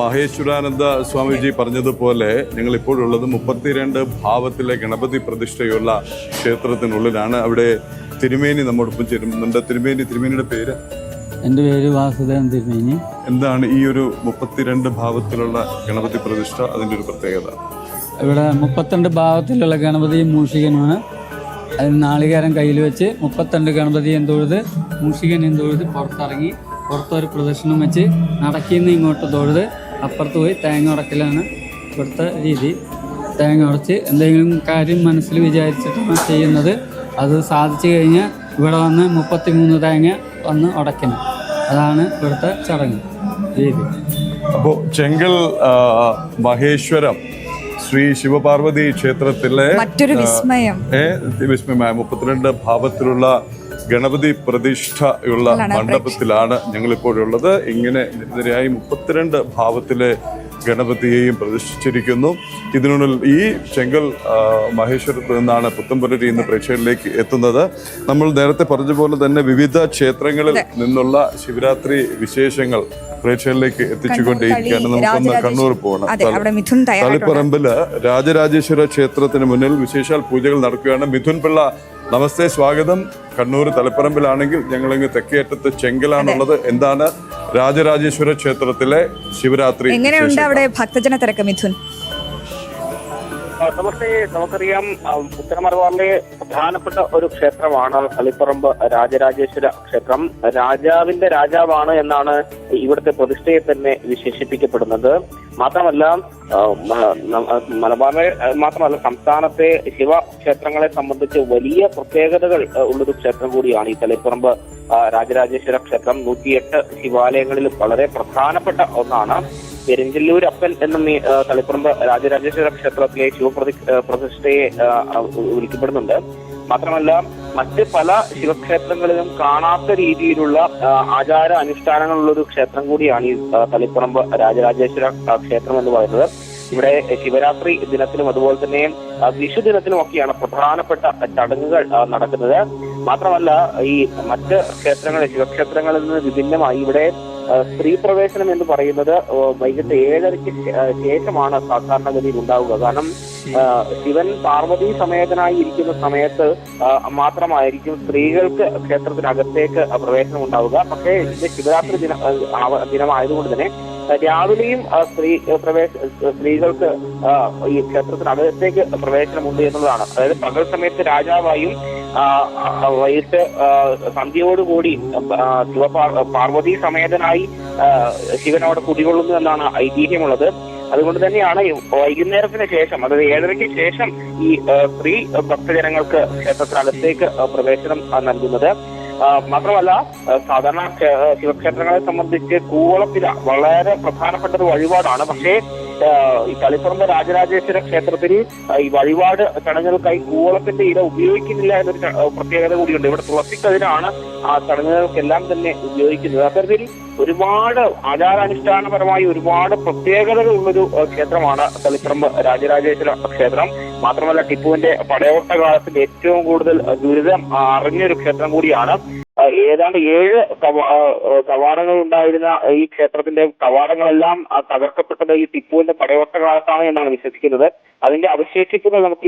മഹേശ്വരാനന്ദ സ്വാമിജി പറഞ്ഞതുപോലെ ഞങ്ങൾ ഇപ്പോഴുള്ളത് 32 ഭാവത്തിലെ ഗണപതി പ്രതിഷ്ഠയുള്ള ക്ഷേത്രത്തിനുള്ളിലാണ്. അവിടെ തിരുമേനി നമ്മോടൊപ്പം ചേരുന്നുണ്ട്. തിരുമേനിയുടെ പേര്? എൻ്റെ പേര് വാസുദേവൻ തിരുമേനി. എന്താണ് ഈ ഒരു 32 ഭാവത്തിലുള്ള ഗണപതി പ്രതിഷ്ഠ, അതിൻ്റെ ഒരു പ്രത്യേകത? ഇവിടെ 32 ഭാവത്തിലുള്ള ഗണപതി മൂഷികനാണ്. അതിന് നാളികേരം കയ്യിൽ വെച്ച് 32 ഗണപതിയും തൊഴുത് മൂഷികനെയും തൊഴുത് പുറത്തിറങ്ങി പുറത്തൊരു പ്രദക്ഷിണം വെച്ച് നടക്കിന്ന് ഇങ്ങോട്ട് തൊഴുത് അപ്പുറത്ത് പോയി തേങ്ങ ഉടക്കലാണ് ഇവിടുത്തെ രീതി. തേങ്ങ ഉടച്ച് എന്തെങ്കിലും കാര്യം മനസ്സിൽ വിചാരിച്ചിട്ടാണ് ചെയ്യുന്നത്. അത് സാധിച്ചു കഴിഞ്ഞാൽ ഇവിടെ വന്ന് 33 തേങ്ങ വന്ന് ഉടയ്ക്കണം. അതാണ് ഇവിടുത്തെ ചടങ്ങ് രീതി. അപ്പോൾ ചെങ്കൽ മഹേശ്വരം ശ്രീ ശിവപാർവതി ക്ഷേത്രത്തിലെ മറ്റൊരു വിസ്മയമായ 32 ഭാവത്തിലുള്ള ഗണപതി പ്രതിഷ്ഠയുള്ള മണ്ഡപത്തിലാണ് ഞങ്ങളിപ്പോഴുള്ളത്. ഇങ്ങനെ നിരനിരയായി 32 ഭാവത്തിലെ ഗണപതിയെയും പ്രതിഷ്ഠിച്ചിരിക്കുന്നു. ഇതിനുള്ളിൽ ഈ ചെങ്കൽ മഹേശ്വരത്ത് നിന്നാണ് പുത്തമ്പുരരി ഇന്ന് പ്രേക്ഷകരിലേക്ക് എത്തുന്നത്. നമ്മൾ നേരത്തെ പറഞ്ഞതുപോലെ തന്നെ വിവിധ ക്ഷേത്രങ്ങളിൽ നിന്നുള്ള ശിവരാത്രി വിശേഷങ്ങൾ പ്രേക്ഷകരിലേക്ക് എത്തിച്ചുകൊണ്ടേയിരിക്കുകയാണ്. നമുക്കൊന്ന് കണ്ണൂർ പോകണം. തളിപ്പറമ്പില് രാജരാജേശ്വര ക്ഷേത്രത്തിന് മുന്നിൽ വിശേഷാൽ പൂജകൾ നടക്കുകയാണ്. മിഥുൻ പിള്ള, നമസ്തേ, സ്വാഗതം. കണ്ണൂർ തളിപ്പറമ്പിലാണെങ്കിൽ ഞങ്ങളിങ്ങ് തെക്കേയറ്റത്ത് ചെങ്കലാണുള്ളത്. എന്താണ് രാജരാജേശ്വര ക്ഷേത്രത്തിലെ ശിവരാത്രി? എങ്ങനെയുണ്ട് അവിടെ ഭക്തജന തിരക്ക് മിഥുൻ? നമസ്തേ. നമുക്കറിയാം, ഉത്തര മലബാറിലെ പ്രധാനപ്പെട്ട ഒരു ക്ഷേത്രമാണ് തളിപ്പറമ്പ് രാജരാജേശ്വര ക്ഷേത്രം. രാജാവിന്റെ രാജാവാണ് എന്നാണ് ഇവിടുത്തെ പ്രതിഷ്ഠയെ തന്നെ വിശേഷിപ്പിക്കപ്പെടുന്നത്. മാത്രമല്ല മലബാറിലെ മാത്രമല്ല സംസ്ഥാനത്തെ ശിവക്ഷേത്രങ്ങളെ സംബന്ധിച്ച് വലിയ പ്രത്യേകതകൾ ഉള്ളൊരു ക്ഷേത്രം കൂടിയാണ് ഈ തളിപ്പറമ്പ് രാജരാജേശ്വര ക്ഷേത്രം. 108 ശിവാലയങ്ങളിൽ വളരെ പ്രധാനപ്പെട്ട ഒന്നാണ്. പെരിഞ്ചല്ലൂർ അപ്പൻ എന്നും ഈ തളിപ്പറമ്പ് രാജരാജേശ്വര ക്ഷേത്രത്തിലെ പ്രതിഷ്ഠയെ വിളിക്കപ്പെടുന്നുണ്ട്. മാത്രമല്ല മറ്റ് പല ശിവക്ഷേത്രങ്ങളിലും കാണാത്ത രീതിയിലുള്ള ആചാര അനുഷ്ഠാനങ്ങളുള്ളൊരു ക്ഷേത്രം കൂടിയാണ് ഈ തളിപ്പറമ്പ് രാജരാജേശ്വര ക്ഷേത്രം എന്ന് പറയുന്നത്. ഇവിടെ ശിവരാത്രി ദിനത്തിലും അതുപോലെ തന്നെ വിഷു ദിനത്തിലുമൊക്കെയാണ് പ്രധാനപ്പെട്ട ചടങ്ങുകൾ നടക്കുന്നത്. മാത്രമല്ല ഈ മറ്റ് ക്ഷേത്രങ്ങളിൽ ശിവക്ഷേത്രങ്ങളിൽ നിന്ന് വിഭിന്നമായി ഇവിടെ സ്ത്രീ പ്രവേശനം എന്ന് പറയുന്നത് വൈകിട്ട് 7:30-ക്ക് ശേഷമാണ് സാധാരണഗതിയിൽ ഉണ്ടാവുക. കാരണം ശിവൻ പാർവതി സമേതനായി ഇരിക്കുന്ന സമയത്ത് മാത്രമായിരിക്കും സ്ത്രീകൾക്ക് ക്ഷേത്രത്തിനകത്തേക്ക് പ്രവേശനം ഉണ്ടാവുക. പക്ഷേ ഇത് ശിവരാത്രി ദിനമായതുകൊണ്ട് തന്നെ രാവിലെയും സ്ത്രീകൾക്ക് ഈ ക്ഷേത്രത്തിനകത്തേക്ക് പ്രവേശനമുണ്ട് എന്നുള്ളതാണ്. അതായത് പകൽ സമയത്ത് രാജാവായും വൈകിട്ട് സന്ധ്യയോടുകൂടി പാർവതി സമേതനായി ശിവൻ അവിടെ കുടികൊള്ളുന്നു എന്നാണ് ഐതിഹ്യമുള്ളത്. അതുകൊണ്ട് തന്നെയാണ് വൈകുന്നേരത്തിന് ശേഷം, അതായത് 7:30-ക്ക് ശേഷം ഈ സ്ത്രീ ഭക്തജനങ്ങൾക്ക് ക്ഷേത്രത്തിനകത്തേക്ക് പ്രവേശനം നൽകുന്നത്. മാത്രമല്ല സാധാരണ ശിവക്ഷേത്രങ്ങളെ സംബന്ധിച്ച് കൂവളത്തില വളരെ പ്രധാനപ്പെട്ട ഒരു വഴിപാടാണ്. പക്ഷേ ഈ തളിപ്പറമ്പ് രാജരാജേശ്വര ക്ഷേത്രത്തിൽ ഈ വഴിപാട് ചടങ്ങുകൾക്കായി കൂവളത്തിന്റെ ഇല ഉപയോഗിക്കുന്നില്ല എന്നൊരു പ്രത്യേകത കൂടിയുണ്ട്. ഇവിടെ തുളസിക്കതിരാണ് ആ ചടങ്ങുകൾക്കെല്ലാം തന്നെ ഉപയോഗിക്കുന്നത്. അത്തരത്തിൽ ഒരുപാട് ആചാരാനുഷ്ഠാനപരമായി ഒരുപാട് പ്രത്യേകതകൾ ഉള്ളൊരു ക്ഷേത്രമാണ് തളിപ്പറമ്പ് രാജരാജേശ്വര ക്ഷേത്രം. മാത്രമല്ല ടിപ്പുവിന്റെ പടയോട്ട കാലത്തിൽ ഏറ്റവും കൂടുതൽ ദുരിതം അറിഞ്ഞൊരു ക്ഷേത്രം കൂടിയാണ്. ഏതാണ്ട് 7 കവാടങ്ങൾ ഉണ്ടായിരുന്ന ഈ ക്ഷേത്രത്തിന്റെ കവാടങ്ങളെല്ലാം തകർക്കപ്പെട്ടത് ഈ ടിപ്പുവിന്റെ പടയോട്ട കാലത്താണ് എന്നാണ് വിശ്വസിക്കുന്നത്. അതിന്റെ അവശേഷിക്കുന്നത് നമുക്ക്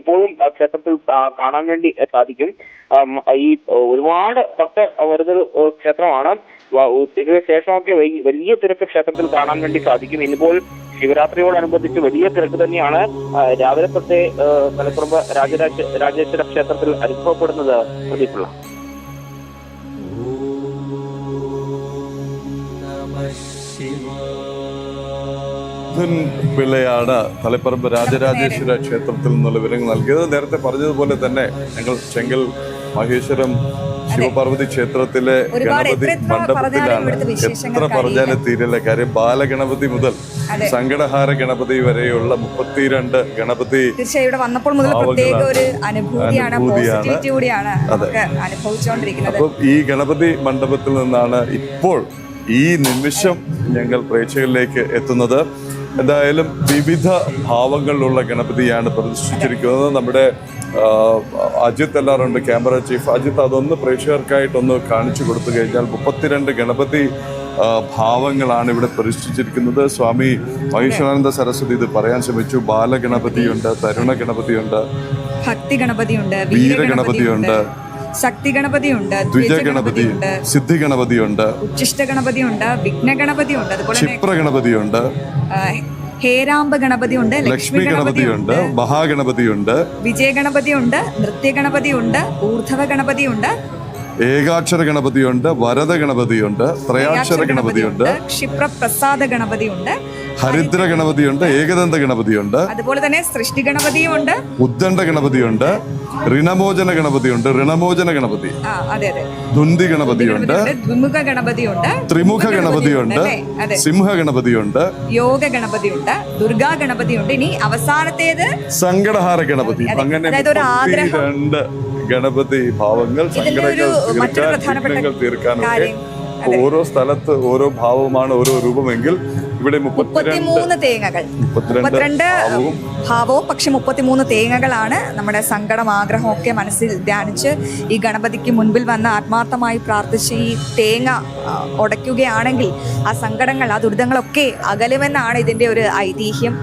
ഇപ്പോഴും ക്ഷേത്രത്തിൽ കാണാൻ വേണ്ടി സാധിക്കും. ഈ ഒരുപാട് ഭക്തർ വരുന്നൊരു ക്ഷേത്രമാണ്. ഉച്ചയ്ക്ക് ശേഷമൊക്കെ വലിയ തിരക്ക് ക്ഷേത്രത്തിൽ കാണാൻ വേണ്ടി സാധിക്കും. ഇന്നിപ്പോൾ ശിവരാത്രിയോടനുബന്ധിച്ച് വലിയ തിരക്ക് തന്നെയാണ് രാവിലെ തൊട്ടേ തളിപ്പറമ്പ് രാജേശ്വര ക്ഷേത്രത്തിൽ അനുഭവപ്പെടുന്നത്. പ്രദീപുള്ള പിള്ളയാണ് തളിപ്പറമ്പ് രാജരാജേശ്വര ക്ഷേത്രത്തിൽ നിന്നുള്ള വിവരങ്ങൾ നൽകിയത്. നേരത്തെ പറഞ്ഞതുപോലെ തന്നെ ഞങ്ങൾ ചെങ്കൽ മഹേശ്വരം ശിവപാർവതി ക്ഷേത്രത്തിലെ ഗണപതി മണ്ഡപത്തിലാണ്. എത്ര പറഞ്ഞാലും തീരില്ല. കാര്യം ബാലഗണപതി മുതൽ സങ്കടഹാര ഗണപതി വരെയുള്ള 32 ഗണപതി അപ്പം ഈ ഗണപതി മണ്ഡപത്തിൽ നിന്നാണ് ഇപ്പോൾ ഈ നിമിഷം ഞങ്ങൾ പ്രേക്ഷകരിലേക്ക് എത്തുന്നത്. എന്തായാലും വിവിധ ഭാവങ്ങളിലുള്ള ഗണപതിയാണ് പ്രതിഷ്ഠിച്ചിരിക്കുന്നത്. നമ്മുടെ അജിത്ത് എല്ലാവരുണ്ട്, ക്യാമറ ചീഫ് അജിത്ത്. അതൊന്ന് പ്രേക്ഷകർക്കായിട്ടൊന്ന് കാണിച്ചു കൊടുത്തു കഴിഞ്ഞാൽ 32 ഗണപതി ഭാവങ്ങളാണ് ഇവിടെ പ്രതിഷ്ഠിച്ചിരിക്കുന്നത്. സ്വാമി മഹേശ്വരാനന്ദ സരസ്വതി ഇത് പറയാൻ ശ്രമിച്ചു. ബാലഗണപതിയുണ്ട്, തരുണ ഗണപതിയുണ്ട്, ഭക്തി ഗണപതിയുണ്ട്, വീരഗണപതിയുണ്ട്, ശക്തി ഗണപതിയുണ്ട്, ദ്വിജ ഗണപതി, സിദ്ധി ഗണപതിയുണ്ട്, ഉച്ഛിഷ്ട ഗണപതിയുണ്ട്, വിഘ്ന ഗണപതിയുണ്ട്, അതുപോലെ തന്നെ ക്ഷിപ്ര ഗണപതിയുണ്ട്, ഹേരാംബ ഗണപതിയുണ്ട്, ലക്ഷ്മി ഗണപതിയുണ്ട്, മഹാഗണപതിയുണ്ട്, വിജയ ഗണപതിയുണ്ട്, നൃത്യ ഗണപതിയുണ്ട്, ഊർധവ ഗണപതിയുണ്ട്, ഏകാക്ഷര ഗണപതിയുണ്ട്, വരദ ഗണപതിയുണ്ട്, ത്രയാക്ഷര ഗണപതിയുണ്ട്, ക്ഷിപ്രപ്രസാദ ഗണപതിയുണ്ട്, ഹരിദ്ര ഗണപതിയുണ്ട്, ഏകദന്ത ഗണപതിയുണ്ട്, അതുപോലെ തന്നെ സൃഷ്ടി ഗണപതിയുണ്ട്, ഉദ്ദണ്ഡ ഗണപതിയുണ്ട്, ഋണമോചന ഗണപതിയുണ്ട്, ഋണമോചന ഗണപതി, അതെ അതെ, ധുന്തി ഗണപതിയുണ്ട്, ദ്വിമുഖ ഗണപതിയുണ്ട്, ത്രിമുഖ ഗണപതിയുണ്ട്, അതെ, സിംഹ ഗണപതിയുണ്ട്, യോഗ ഗണപതിയുണ്ട്, ദുർഗാ ഗണപതിയുണ്ട്. ഇനി അവസാനത്തേത് സങ്കടഹാര ഗണപതി. അങ്ങനെ അതായത് ഒരു ആഗ്രഹം. 32 ഗണപതി ഭാവങ്ങൾ, സങ്കടങ്ങൾ മറ്റൊരു തീർക്കാൻ, പ്രധാനപ്പെട്ട വിഘ്നങ്ങൾ തീർക്കാനൊക്കെ കാര്യം. ഓരോ സ്ഥലത്ത് ഓരോ ഭാവമാണ്, ഓരോ രൂപമെങ്കിൽ ഇവിടെ 33 തേങ്ങകൾ, 32 ഭാവവും പക്ഷെ 33 തേങ്ങകളാണ്. നമ്മുടെ സങ്കടം, ആഗ്രഹം ഒക്കെ മനസ്സിൽ ധ്യാനിച്ച് ഈ ഗണപതിക്ക് മുൻപിൽ വന്ന് ആത്മാർത്ഥമായി പ്രാർത്ഥിച്ച് ഈ തേങ്ങ ഉടയ്ക്കുകയാണെങ്കിൽ ആ സങ്കടങ്ങൾ, ആ ദുരിതങ്ങളൊക്കെ അകലുമെന്നാണ് ഇതിൻ്റെ ഒരു ഐതിഹ്യം.